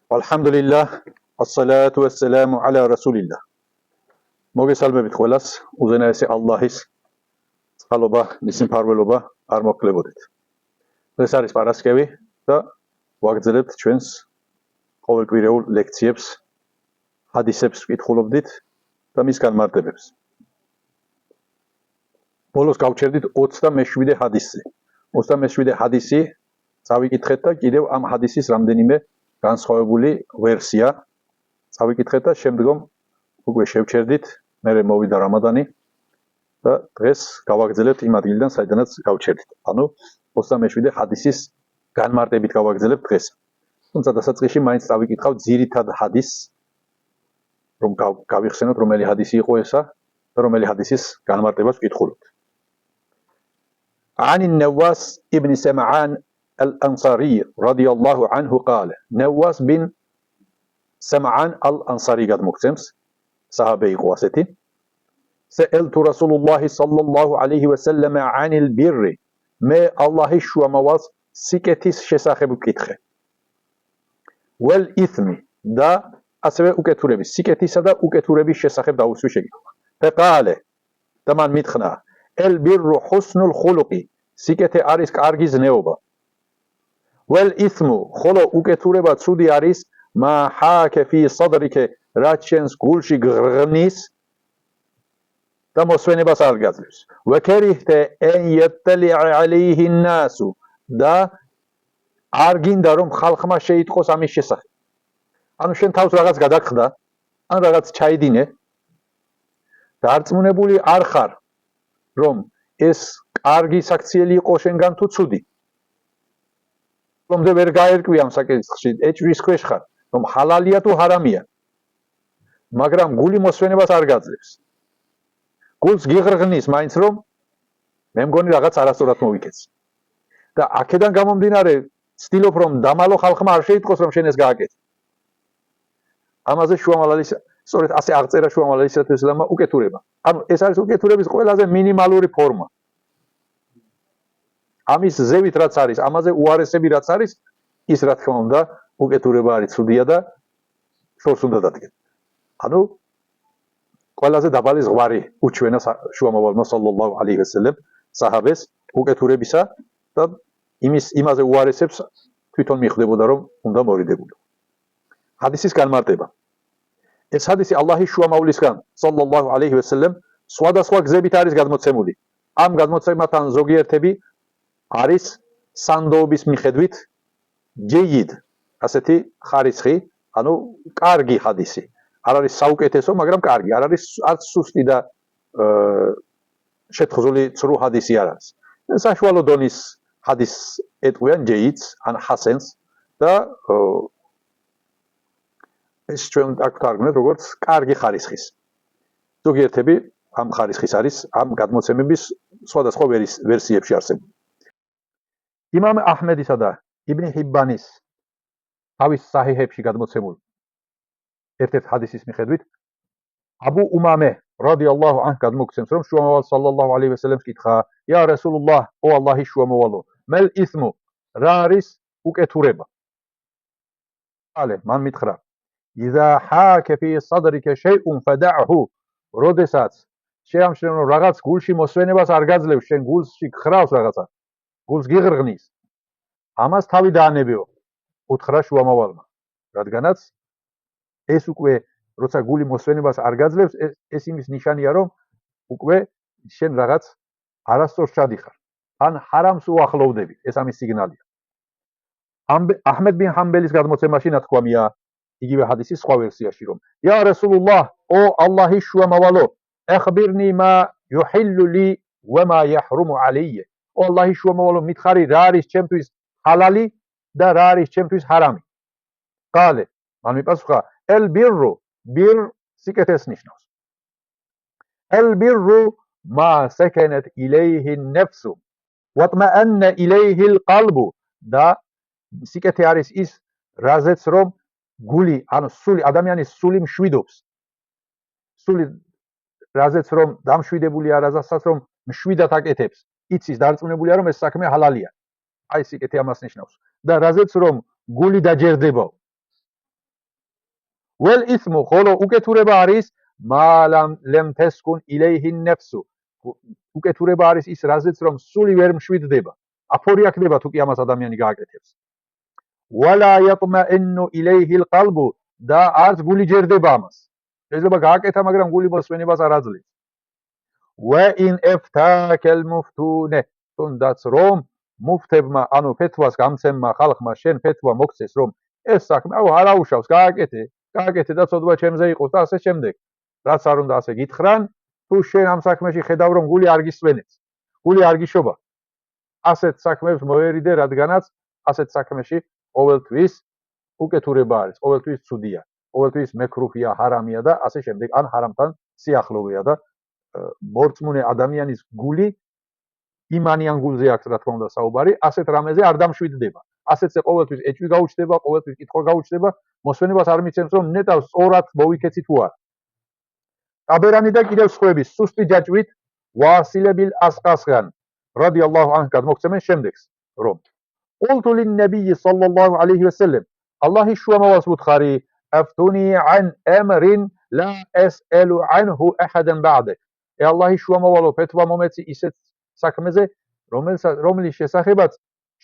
Alhamdulillah, as-salatu was-salamu ala rasulillah. მოგესალმებით ყველას, უზენაესი ალლაჰის წყალობა, მისი მფარველობა არ მოგქლებოდეთ. ეს არის პარასკევი და ვაგრძელებთ ჩვენს ყოველკვირეულ ლექციებს, ჰადისებს ვკითხულობდით და მის განმარტებებს. ბოლოს გავჩერდით 27 ჰადისზე. 27 ჰადისი წავიკითხეთ და კიდევ ამ ჰადისის რამდენიმე განსხვავებული ვერსია წავიკითხეთ და შემდგომ უკვე შევჩერდით, მერე მოვიდა რამადანი და დღეს გავაგრძელებთ იმ ადგილიდან, საიდანაც გავჩერდით. ანუ 27 ჰადისის განმარტებით გავაგრძელებთ დღეს. თუმცა დასაწყისში მაინც წავიკითხავ ძირითად ჰადისს, რომ გავიხსენოთ რომელი ჰადისი იყო ესა და რომელი ჰადისის განმარტებას ვკითხულობთ. عن النواس ابن سمعان الأنصاري رضي الله عنه قال نواس بن سمعان الأنصاري قد مقسمس صحابي قواسته سألت رسول الله صلى الله عليه وسلم عن البر ما الله شو مواز سكتيس شساخب كتخه والإثم دا أسوأ أكتوربي سكتيس دا أكتوربي شساخب دا وسوشي فقال تمام متخنا البر حسن الخلق سكتي أريس كارجيز نيوبا والإثم خلو أكتوربا تسودي أريس ما حاك في صدرك راتشنس قولشي غرغنيس دا مسويني بس أرغازلس وكرهت أن يطلع عليه الناس دا أرغين داروم خلق ما شيء تقوس عميش شسخ أنو شن تاوس رغاز غداق خدا أن رغاز چايدينه دا أرزمونه بولي أرخار روم ეს კარგი საქციელი იყო შენგან თუ ცუდი. რომზე ვერ გაერკვი ამ საკითხში, ეჭვრის ქვეშ ხარ, რომ ჰალალია თუ ჰარამია. მაგრამ გული მოსვენებას არ გაძლევს. გულს გიღრღნის მაინც რომ მე მგონი რაღაც არასწორად მოვიქეცი. და აქედან გამომდინარე, ცდილობ რომ დამალო ხალხმა არ შეიტყოს რომ შენ ეს გააკეთე. ამაზე შუამალალის სწორედ ასე აღწერა შუამალალის უკეთურება. ანუ ეს არის უკეთურების ყველაზე მინიმალური ფორმა. ამის ზევით რაც არის, ამაზე უარესები რაც არის, ის რა თქმა უნდა უკეთურება არის ცუდია და შორს უნდა დადგენ. ანუ ყველაზე დაბალი ზღვარი უჩვენა შუამავალმა სალლალლაჰუ ალეიჰი ვასალამ საჰაბეს უკეთურებისა და იმაზე უარესებს თვითონ მიხვდებოდა რომ უნდა მორიდებულიყო. ჰადისის განმარტება. ეს ჰადისი ალლაჰის შუამავლისგან სალლალლაჰუ ალეიჰი ვასალამ სხვადასხვა გზებით არის გადმოცემული. ამ გადმოცემათან ზოგიერთები არის სანდოობის მიხედვით ჯეიდ, ასეთი ხარისხი, ანუ კარგი ჰადისი. არ არის საუკეთესო, მაგრამ კარგი, არ არის არც სუსტი და შეთხზული ცრუ ჰადისი არ არის. საშუალო დონის ჰადისს ეტყვიან ჯეიდს ან ჰასენს და ეს ჩვენ აქ თარგმნეთ როგორც კარგი ხარისხის. ზოგიერთები ამ ხარისხის არის ამ გადმოცემების სხვადასხვა ვერსიებში არსებული. იმამ აჰმედისა და იბნ ჰიბანის თავის საჰიჰებში გადმოცემულ ერთ-ერთ ჰადისის მიხედვით აბუ უმამე რადიალლაჰუ ანჰ გადმოგცემს რომ შუამავალ სალლალლაჰუ ალეიჰი ვასალამს კითხა ია რასულულლაჰ ო ალლაჰის შუამავალო მელ ისმუ რა არის უკეთურება ალე მან მითხრა იზა ჰაკა ფი სადრიკა შეიუნ ფადაჰუ როდესაც შეამჩნევ რომ რაღაც გულში მოსვენებას არ გაძლევს შენ გულში გხრავს რაღაცა გულს გიღრღნის ამას თავი დაანებეო უთხრა შუამავალმა რადგანაც ეს უკვე როცა გული მოსვენებას არ გაძლევს ეს იმის ნიშანია რომ უკვე შენ რაღაც არასწორს ჩადიხარ ან ჰარამს უახლოვდები ეს ამის სიგნალია აჰმედ ბინ ჰამბელის გადმოცემაში ნათქვამია იგივე ჰადისის სხვა ვერსიაში რომ ია რასულულლაჰ ო ალლაჰის შუამავალო ახბირნი მა იუჰილლუ ლი ვა მა იჰრუმუ ალეიე ო ალლაჰის შუამავალო მითხარი რა არის ჩემთვის ჰალალი და რა არის ჩემთვის ჰარამი ყალე მან მიპასუხა ელ ბირრუ ბირ სიკეთეს ნიშნავს ელ ბირრუ მა საკანat ილეიჰი ნაფსუ ვატმაანნა ილეიჰი ალყალბუ და სიკეთე არის ის რაზეც რომ გული ანუ სული ადამიანის სული მშვიდობს სული რაზეც რომ დამშვიდებულია რაზეცაც რომ მშვიდად აკეთებს იცის დარწმუნებულია რომ ეს საქმე ჰალალია აი სიკეთე ამას ნიშნავს და რაზეც რომ გული დაჯერდება վել ithmu ხოლო უკეთურება არის მალამ ლემ თესკუნ ილეიჰი ნეფსუ უკეთურება არის ის რაზეც რომ სული ვერ მშვიდდება აფორია ხდება თუ კი ამას ადამიანი გააკეთებს ვალა იატმაინუ ილეიჰი ლყალბუ და არც გული ჯერდება ამას შეიძლება გააკეთა მაგრამ გული მოსვენებას არ აძლევს وَإِنْ افتاك المفتون თუნდაც რომ მუფთებმა ანუ ფეთვას გამცემმა ხალხმა შენ ფეთვა მოგცეს რომ ეს საქმე არაუშავს გააკეთე და ცოდვა ჩემზე იყოს და ასე შემდეგ რაც არ უნდა ასე გითხრან თუ შენ ამ საქმეში ხედავ რომ გული არ გისვენებს გული არ გიშობა ასეთ საქმეებს მოერიდე რადგანაც ასეთ საქმეში ყოველთვის უკეთურება არის ყოველთვის ცუდია ყოველთვის მეკრუჰია ჰარამია და ასე შემდეგ ან ჰარამთან სიახლოვეა და მორწმუნე ადამიანის გული იმანიან გულზე აქვს რა თქმა უნდა საუბარი ასეთ რამეზე არ დამშვიდდება ასეთზე ყოველთვის ეჭვი გაუჩნდება ყოველთვის კითხვა გაუჩნდება მოსვენებას არ მიცემს რომ ნეტავს სწორად მოვიქეცი თუ არა ტაბერანი და კიდევ სხვები სუსტი ჯაჭვით ვასილებილ ასყასგან რადიალლაჰუ ანჰუ გადმოგცემენ შემდეგს რომ قلت للنبي صلى الله عليه وسلم الله შუამავალს ვუთხარი افتوني عن امر لا اسال عنه احدا بعدك الله შუამავალო ფეთვა მომეცი ისეთ საქმეზე რომლის შესახებაც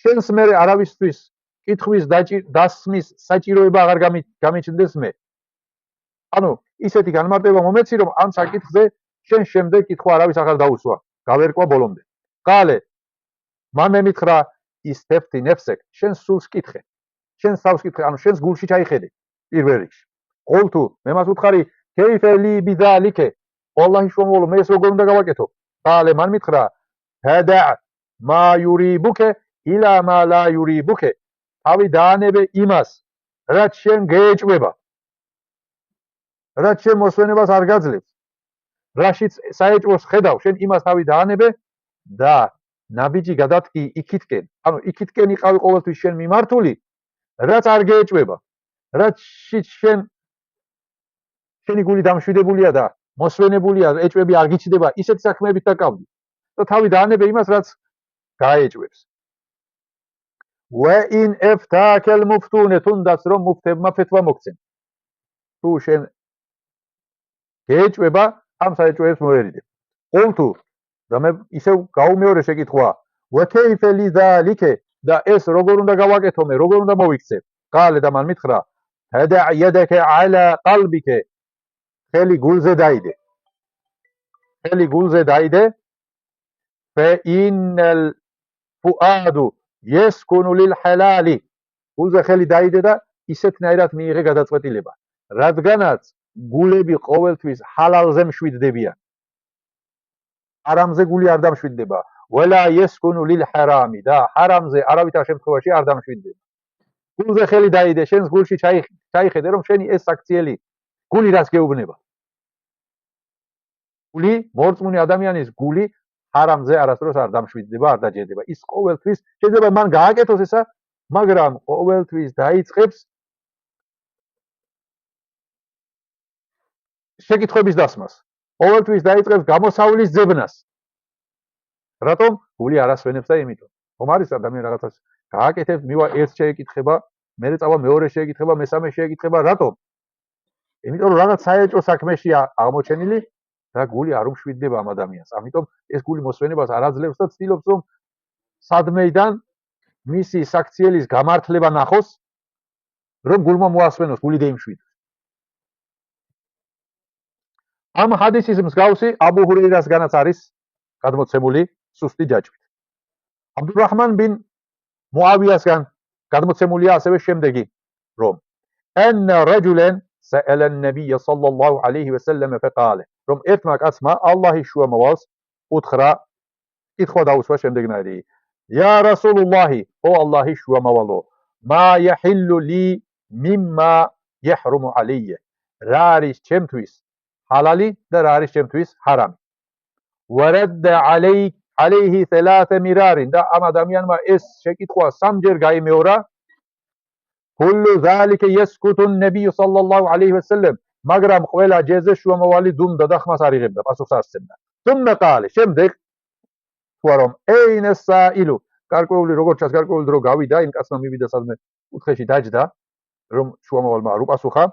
შენს მერე არავისთვის კითხვის დასმის საჭიროება აღარ გამიჩნდეს მე ანუ ისეთი განმარტება მომეცი რომ ამ საკითხზე შენ შემდეგ კითხვა არავის აღარ დაუსვა გავერკვა ბოლომდე ყალე მან მე მითხრა ისთეფთი ნეფსეკ შენ სულს კითხე შენ სავს კითხე ანუ შენს გულში ჩაიხედე პირველ რიგში ყოლთუ მე მას ვუთხარი ქეიფელი ბიდალიკე والله შუამავალო მე ეს როგორ უნდა გავაკეთო ყალე მან მითხრა ჰადა მა იურიბუკე ილა მა ლა იურიბუკე თავი დაანებე იმას რაც შენ გეეჭვება რაც შენ მოსვენებას არ გაძლევს რაშიც საეჭვოს ხედავ შენ იმას თავი დაანებე და ნაბიჯი გადადგი იქითკენ ანუ იქითკენ იყავი ყოველთვის შენ მიმართული რაც არ გეეჭვება რაცშიც შენი გული დამშვიდებულია და მოსვენებულია ეჭვები არ გიჩნდება ისეთ საქმეებით დაკავდი და თავი დაანებე იმას რაც გაეჭვებს وَإِنْ افتاك المفتون თუნდაც რომ მუფთებმა ფეთვა მოგცემ თუ შენ გეეჭვება ამ საეჭვებს მოერიდე ყოლთუ და მე ისევ გაუმეორე შეკითხვა وَكَيْفَ لِذَلِكَ და ეს როგორ უნდა გავაკეთო მე როგორ უნდა მოვიქცე ყალე და მან მითხრა تَدَعْ يَدَكَ عَلَى قَلْبِكَ ხელი გულზე დაიდე فَإِنَّ الْفُؤَادُ يَسْكُنُ لِلْحَلَالِ გულზე ხელი დაიდე და ისეთნაირად მიიღე გადაწყვეტილება რადგანაც გულები ყოველთვის ჰალალზე მშვიდდებიან ჰარამზე გული არ დამშვიდდება وَلَا يَسْكُنُ لِلْحَرَامِ და ჰარამზე არავითარ შემთხვევაში არ დამშვიდდება გულზე ხელი დაიდე შენს გულში ჩაიხედე რომ შენი ეს საქციელი გული რას გეუბნება გული მორწმუნე ადამიანის გული ჰარამზე არასდროს არ დამშვიდდება არ დაჯერდება ის ყოველთვის შეიძლება მან გააკეთოს ესა მაგრამ ყოველთვის დაიწყებს შეკითხვების დასმას ყოველთვის დაიწყებს გამოსავლის ძებნას რატომ გული არ ასვენებს და იმიტომ ხომ არის ადამიანი რაღაცას გააკეთებს მივა ერთ შეეკითხება მერე წავა მეორე შეეკითხება მესამე შეეკითხება რატომ იმიტომ რომ რაღაც საეჭვო საქმეშია აღმოჩენილი და გული არ უმშვიდდება ამ ადამიანს ამიტომ ეს გული მოსვენებას არ აძლევს და ცდილობს რომ სადმეიდან მისი საქციელის გამართლება ნახოს რომ გულმა მოასვენოს გული დაიმშვიდოს ამ ჰადისის მსგავსი აბუ ჰურეირასგანაც არის გადმოცემული სუსტი ჯაჭვით აბდურაჰმან ბინ მუავიასგან გადმოცემულია ასევე შემდეგი რომ أن رجلا سأل النبي صلى الله عليه وسلم فقال რომ ერთმა კაცმა ალლაჰის შუამავალს უთხრა კითხვა დაუსვა შემდეგნაირი يا رسول الله ო ალლაჰის შუამავალო ما يحل لي مما يحرم علي რა არის ჩემთვის حلالي და რა არის ჩემთვის حرامي ورد عليه ثلاث مرار და ამ ადამიანმა ეს შეკითხვა სამჯერ გაიმეორა كل ذلك يسكت النبي صلى الله عليه وسلم მაგრამ ყველა ჯერზე შუამავალი დუმდა და ხმას არ იღებდა პასუხს არ სცემდა ثم قال შემდეგ თქვა რომ اين السائل გარკვეული როგორც ჩანს გარკვეული დრო გავიდა იმ კაცმა მივიდა სადმე კუთხეში დაჯდა რომ შუამავალმა არ უპასუხა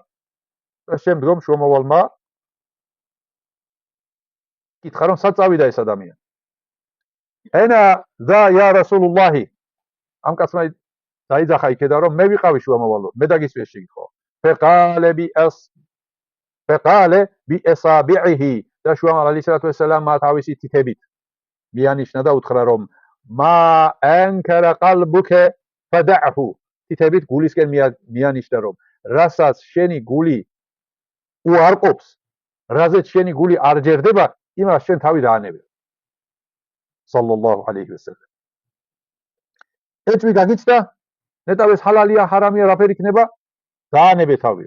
შემდგომ შუამოვალმა კითხა, რომ სად წავიდა ეს ადამიანი. ენა და ია რასულულლაჰი. ამ კაცმა დაიძახა იქედა, რომ მე ვიყავი შუამოვალო, მე დაგისვიეს შეკითხვა. ფეყალე ბი ესაბიჰი და შუამოვალ ალეისალათუესალამმა თავისი თითებით მიანიშნა და უთხრა, რომ მა ანკარა ყალბუკე ფადაჰუ. თითებით გულისკენ მიანიშნა, რომ რასაც შენი გული უარყოფს, რაზეც შენი გული არ ჯერდება, იმას შენ თავი დაანებე. სალლალლაჰუ ალეიჰი ვასალამ. ეჭვი გაგიჩნდა, ნეტავეს ჰალალია, ჰარამია, რაფერი იქნება, დაანებე თავი.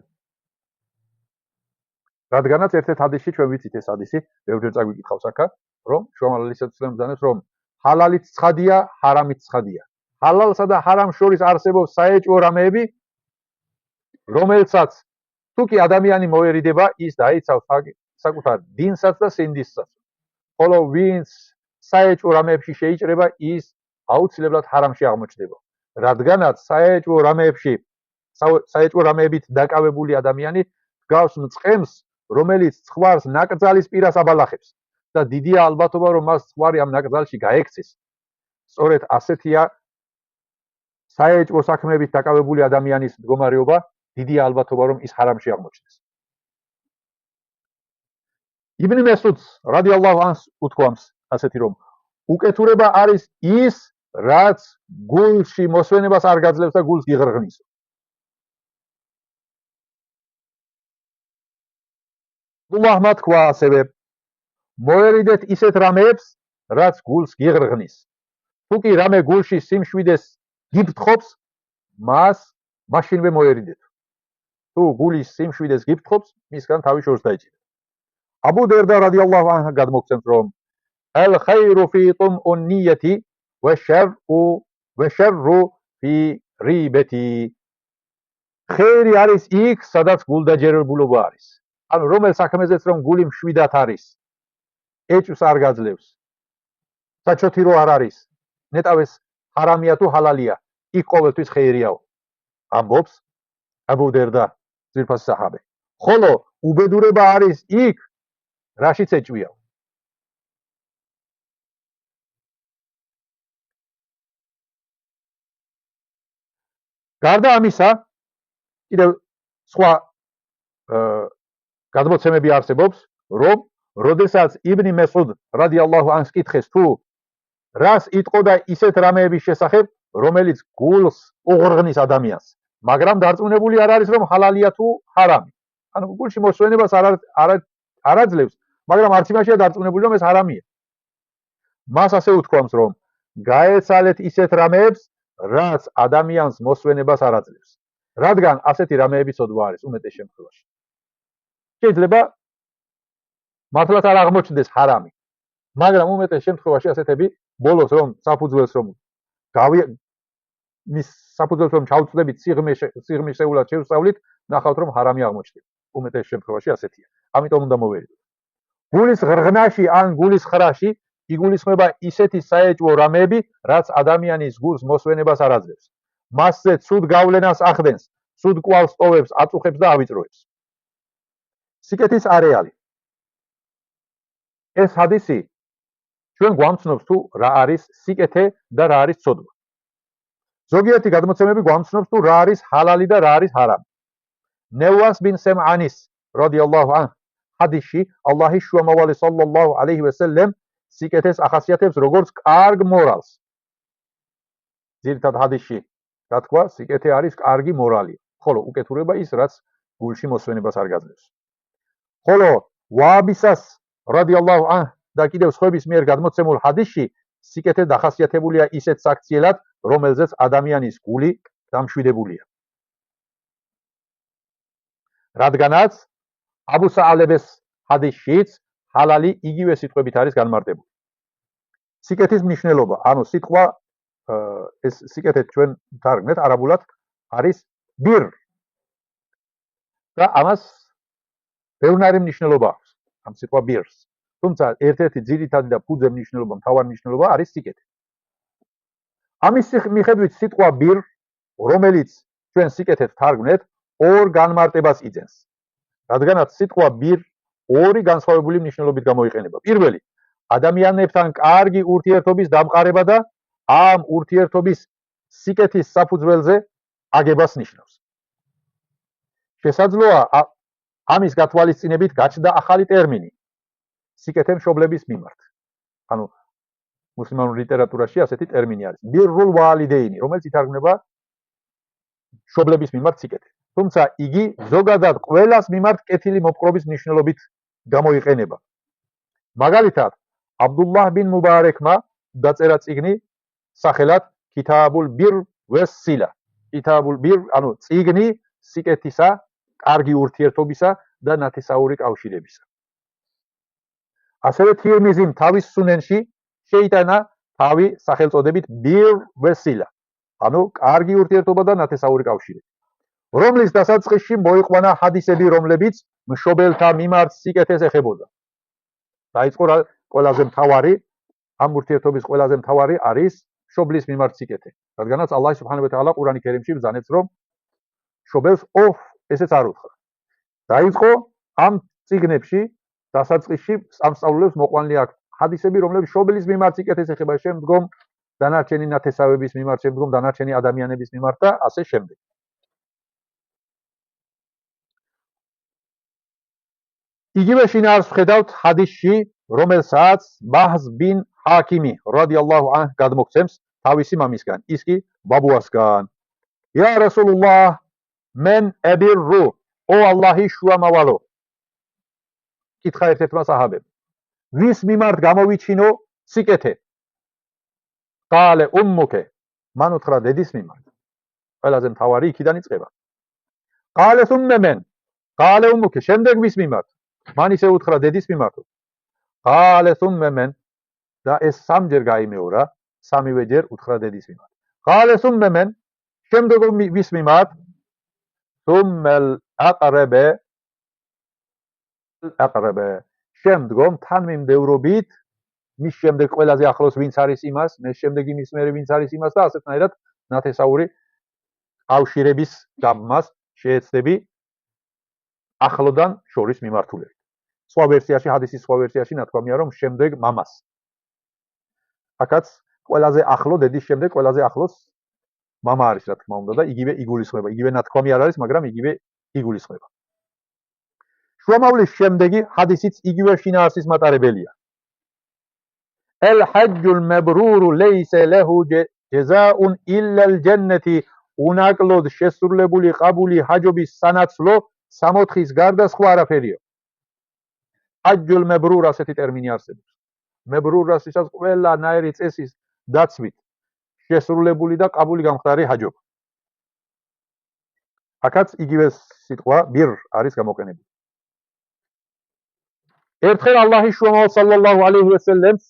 რადგანაც ერთ-ერთ ჰადისში ჩვენ ვიცით ეს ჰადისი, ბევრჯერ წაგვიკითხავს აქა, რომ შუამოვალ ალეისალათუესალამ ზანებს, რომ ჰალალიც ცხადია, ჰარამიც ცხადია. ჰალალსა და ჰარამს შორის არსებობს საეჭვო რამეები, რომელსაც თუ კი ადამიანი მოერიდება, ის დაიცავს საკუთარ დინსაც და სინდისსაც. ხოლო ვინც საეჭვო რამეებში შეიჭრება, ის აუცილებლად ჰარამში აღმოჩნდება. რადგანაც საეჭვო რამეებით დაკავებული ადამიანი გავს მწყემს, რომელიც ცხვარს ნაკრძალის პირას აბალახებს და დიდია ალბათობა, რომ მას ცხვარი ამ ნაკრძალში გაექცეს. სწორედ ასეთია საეჭვო საქმეებით დაკავებული ადამიანის მდგომარეობა, დიდია ალბათობა, რომ ის ჰარამში აღმოჩნდეს. იბნ მესუდს რადიალლაჰუ ანჰს უთქვამს ასეთი, რომ უკეთურება არის ის, რაც გულში მოსვენებას არ გაძლევს და გულს გიღრღნის. ალლაჰმა თქვა ასევე, მოერიდეთ ისეთ რამეებს, რაც გულს გიღრღნის. თუ კი რამე გულში სიმშვიდეს გიფრთხობს, მას მაშინვე მოერიდეთ. თუ გულის სიმშვიდეს გიფრთხობს, მისგან თავი შორს დაიჭირეთ. აბუ დერდა რადიალლაჰუ ანჰ გადმოგცემს, რომ ალ ხაირუ ფი ტუმუნიეთი ვაშარუ ფი რიბეთი. ხეირი არის იქ, სადაც გულდაჯერებულობა არის. ანუ რომელ საქმეზეც რომ გული მშვიდად არის, ეჭვს არ გაძლევს, საჩოთი რო არ არის, ნეტავეს ჰარამია თუ ჰალალია, იქ ყოველთვის ხეირიაო. ამბობს აბუ დერდა ძვირფასი საჰაბე. ხოლო უბედურება არის იქ, რაშიც ეჭვია. გარდა ამისა, კიდევ სხვა გადმოცემები არსებობს, რომ როდესაც იბნ მესუდ რადიალლაჰუ ანჰს კითხეს, თუ რას იტყოდა ისეთ რამეების შესახებ, რომელიც გულს უღრღნის ადამიანს, მაგრამ დარწმუნებული არ არის, რომ ჰალალია თუ ჰარამი. ანუ გულში მოსვენებას არ აძლევს, მაგრამ არც იმაშია დარწმუნებული, რომ ეს ჰარამია. მას ასე უთქვამს, რომ გაეცალეთ ისეთ რამეებს, რაც ადამიანს მოსვენებას არ აძლევს. რადგან ასეთი რამეები ცოდვა არის უმეტეს შემთხვევაში. შეიძლება მართლაც არ აღმოჩნდეს ჰარამი, მაგრამ უმეტეს შემთხვევაში ასეთები ბოლოს რომ საფუძველს რომ ჩავწდებით სიღრმისეულად შევსწავლით, ნახავთ რომ ჰარამი აღმოჩნდება. უმეტეს შემთხვევაში ასეთია. ამიტომ უნდა მოვერიდოთ. გულის ღრღნაში ან გულის ხრაში იგულისხმება ისეთი საეჭვო რამეები, რაც ადამიანის გულს მოსვენებას არ აძლევს. მასზე ცუდ გავლენას ახდენს, ცუდ კვალს ტოვებს, აწუხებს და ავიწროებს. სიკეთის არეალი. ეს ჰადისი ჩვენ გვამცნობს თუ რა არის სიკეთე და რა არის ცოდვა. ზოგიერთი გადმოცემები გვამცნობს თუ რა არის ჰალალი და რა არის ჰარამი. ნევას ბინ სემანის რადიალლაჰუ ანჰ ჰადისში ალლაჰის შუამავალი სალლალლაჰუ ალეიჰი ვასალამ სიკეთეს ახასიათებს როგორც კარგ მორალს. ძირითად ჰადისში რა თქვა, სიკეთე არის კარგი მორალი, ხოლო უკეთურება ის, რაც გულში მოსვენებას არ გაძლევს. ხოლო ვააბისას რადიალლაჰუ ანჰ და კიდევ სხვების მიერ გადმოცემულ ჰადისში სიკეთე დახასიათებულია ისეთ საქციელად, რომელზეც ადამიანის გული დამშვიდებულია. რადგანაც აბუ საალების ჰადისშიც ჰალალი იგივე სიტყვებით არის განმარტებული. სიკეთის მნიშვნელობა, ანუ სიტყვა ეს სიკეთე ჩვენ თარგმნეთ არაბულად არის ბირ და ამას ბევრი მნიშვნელობა აქვს ამ სიტყვა ბირს. თუმცა ერთ-ერთი ძირითადი და ფუძე მნიშვნელობა, მთავარი მნიშვნელობა არის სიკეთე. ამის მიხედვით სიტყვა ბირ, რომელიც ჩვენ სიკეთეთ თარგმნეთ, ორ განმარტებას იძენს. რადგანაც სიტყვა ბირ ორი განსხვავებული მნიშვნელობით გამოიყენება. პირველი, ადამიანებთან კარგი ურთიერთობის დამყარება და ამ ურთიერთობის სიკეთის საფუძველზე აგებას ნიშნავს. შესაძლოა ამის გათვალისწინებით გაჩნდა ახალი ტერმინი სიკეთე მშობლების მიმართ. ანუ მუსლიმანურ ლიტერატურაში ასეთი ტერმინი არის ბირრულ ვალიდეინი, რომელიც ითარგმნება მშობლების მიმართ სიკეთე. თუმცა იგი ზოგადად ყველას მიმართ კეთილი მოპყრობის მნიშვნელობით გამოიყენება. მაგალითად, აბდულლაჰ ბინ მუბარეკმა დაწერა წიგნი სახელად კითაბულ ბირ ვესილა. კითაბულ ბირ, ანუ წიგნი სიკეთისა, კარგი ურთიერთობისა და ნათესაური კავშირებისა. ასევე თირმიზიმ თავის სუნენში შეიტანა თავი სახელწოდებით ბირ ვესილა, ანუ კარგი ურთიერთობა და ნათესაური კავშირები, რომლის დასაწყისში მოიყვანა ჰადისები, რომლებიც მშობელთა მიმართ სიკეთეს ეხებოდა. დაიწყო ყველაზე მთავარი, ამ ურთიერთობის ყველაზე მთავარი არის მშობლის მიმართ სიკეთე, რადგანაც ალლაჰ სუბჰანაჰუ ვა თაალა ყურანი კერიმში ბრძანებს, რომ მშობელს ესეც არ უთხრა. დაიწყო ამ წიგნებში დასაწყისში სამსწავლებლებს მოყვანილი აქვს ჰადისები, რომლებიც მშობლის მიმართ სიკეთეს ეხება, შემდგომ დანარჩენი ნათესავების მიმართ, შემდგომ დანარჩენი ადამიანების მიმართ და ასე შემდეგ. იგივე შინაარსს ვხედავთ ჰადისში, რომელსაც მაჰზ ბინ ჰაკიმი რადიალლაჰუ ანჰ გადმოგცემს თავისი მამისგან, ის კი ბაბუასგან. ია რასულულლაჰ, მენ ებირრუ, ო ალლაჰის შუამავალო. კითხა ერთ-ერთმა საჰაბემ, ვის მიმართ გამოვიჩინო სიკეთე? ყალე უმმუკე, მან უთხრა დედის მიმართ. ყველაზე მთავარი იქიდან იწყება. ყალე სუმმე მენ, ყალე უმმუკე, შემდეგ ვის მიმართ? მან ისე უთხრა დედის მიმართ. ყალე სუმმე მენ, და ეს სამჯერ გაიმეორა, სამივე ჯერ უთხრა დედის მიმართ. ყალე სუმმე მენ, შემდეგ ვის მიმართ? სუმმელ აყრებე, შემდგომ თანმიმდევრობით მის შემდეგ ყველაზე ახლოს ვინც არის იმას, მის შემდეგ იმის მერე ვინც არის იმას და ასეთნაირად ნათესაური კავშირების გაბმას შეეცდები ახლოდან შორის მიმართულებით. სხვა ვერსიაში, ჰადისის სხვა ვერსიაში ნათქვამია, რომ შემდეგ მამას. აქაც ყველაზე ახლო დედის შემდეგ ყველაზე ახლოს მამა არის, რა თქმა უნდა, და იგივე იგულისხმება. იგივე ნათქვამი არ არის, მაგრამ იგივე იგულისხმება. შუამავლის შემდეგი ჰადისიც იგივე შინაარსის მატარებელია. ელ ჰაჯჯულ მებრურუ ლეისე ლეჰუ ჯეზაუნ ილლალ ჯენნეთი, უნაკლოდ შესრულებული ყაბული ჰაჯობის სანაცვლო სამოთხის გარდა სხვა არაფერია. ჰაჯჯულ მებრურ ასეთი ტერმინი არსებობს. მებრურ რასთვისაც ყველანაირი წესის დაცვით შესრულებული და ყაბული გამხდარი ჰაჯობა. აქაც იგივე სიტყვა ბირ არის გამოყენებული. ერთხელ ალლაჰის შუამავალ სალლალლაჰუ ალეიჰი ვასალამს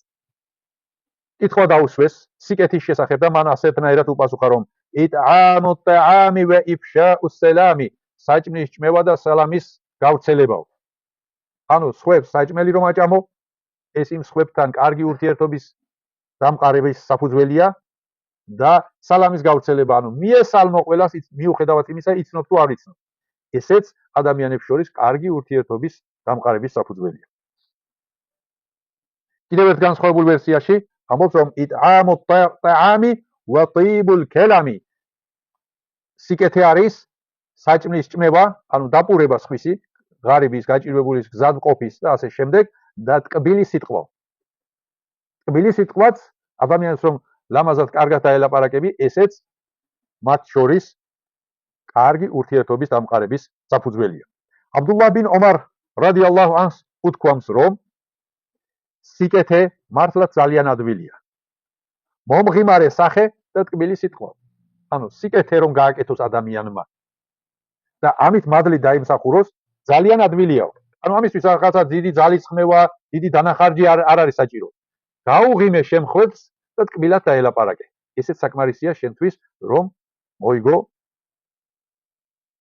კითხვა დაუსვეს სიკეთის შესახებ და მან ასეთნაირად უპასუხა, რომ იტ'ამუ ტაამი ვა იფშაუ სალამი, საჭმლის ჭმევა და სალამის გავრცელებაო. ანუ სხვებს საჭმელი რომ აჭამო, ეს იმ სხვებთან კარგი ურთიერთობის დამყარების საფუძველია და სალამის გავრცელება, ანუ მიესალმო ყველას მიუხედავად იმისა, იცნობ თუ არ იცნობ. ესეც ადამიანებს შორის კარგი ურთიერთობის დამყარების საფუძველია. კიდევ ერთ განსხვავებულ ვერსიაში ამბობს, რომ იტ'ამუ ტაამი ვა ტიბულ ქელამი, სიკეთე არის საჭმლის ჭმევა, ანუ დაპურება სხვისი, ღარიბის, გაჭირვებულის, გზადმყოფის და ასე შემდეგ და ტკბილი სიტყვა. ტკბილი სიტყვაც ადამიანს რომ ლამაზად კარგად დაელაპარაკები, ესეც მათ შორის კარგი ურთიერთობის დამყარების საფუძველია. აბდულლაჰ ბინ ომარ რადიალლაჰუ ანჰ უთქვამს, რომ სიკეთე მართლაც ძალიან ადვილია. მომღიმარე სახე და ტკბილი სიტყვა. ანუ სიკეთე რომ გააკეთოს ადამიანმა და ამით მადლი დაიმსახუროს, ძალიან ადვილია. ანუ ამისთვის რაღაცა დიდი ძალისხმევა, დიდი დანახარჯი არ არის საჭირო. გაუღიმე შემხვევს და ტკბილად დაელაპარაკე. ესეც საკმარისია შენთვის, რომ მოიგო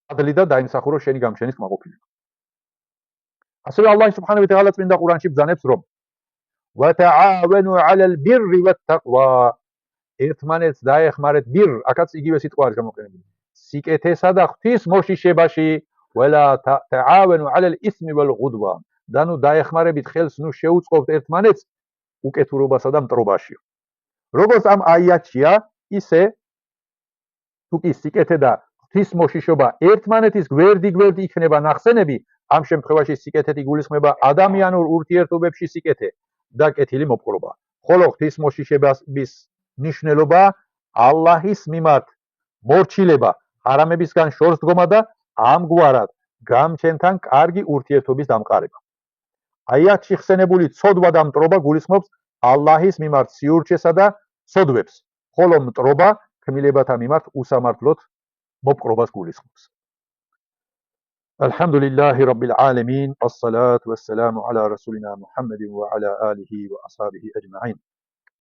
მადლი და დაიმსახურო შენი გამჩენის კმაყოფილება. ასევე ალლაჰ სუბჰანაჰუ ვა თაალა წმინდა ყურანში ბრძანებს, რომ ვატაავენუ ალალ ბირრი ვატტაყვა, ერთმანეთს დაეხმარეთ ბირ, აქაც იგივე სიტყვა არის გამოყენებული, სიკეთესა და ღვთის მოშიშებაში, ولا تعاونوا على الإثم والعدوان და ნუ დაეხმარებით ხელს, ნუ შეუწყობთ ერთმანეთს უკეთურობასა და მტრობაში. როგორც ამ აიათშია, ისე თუ კი სიკეთე და ღვთის მოშიშობა ერთმანეთის გვერდი იქნება ნახსენები, ამ შემთხვევაში სიკეთეთი გულისხმება ადამიანურ ურთიერთობებში სიკეთე და კეთილი მოპყრობა. ხოლო ღვთის მოშიშების ნიშნულობა ალლაჰის მიმართ მორჩილება, ჰარამებისგან შორს დგომა და ამგვარად გამჩენთან კარგი ურთიერთობის დამყარება. აიათში ხსენებული ცოდვა და მტრობა გულისხმობს ალლაჰის მიმართ სიურჩესა და ცოდვებს, ხოლო მტრობა ქმილებათა მიმართ უსამართლოდ მოპყრობას გულისხმობს. Alhamdulillahi Rabbil Alamin, as-salatu was-salamu ala rasulina Muhammadin wa ala alihi wa ashabihi ajma'in.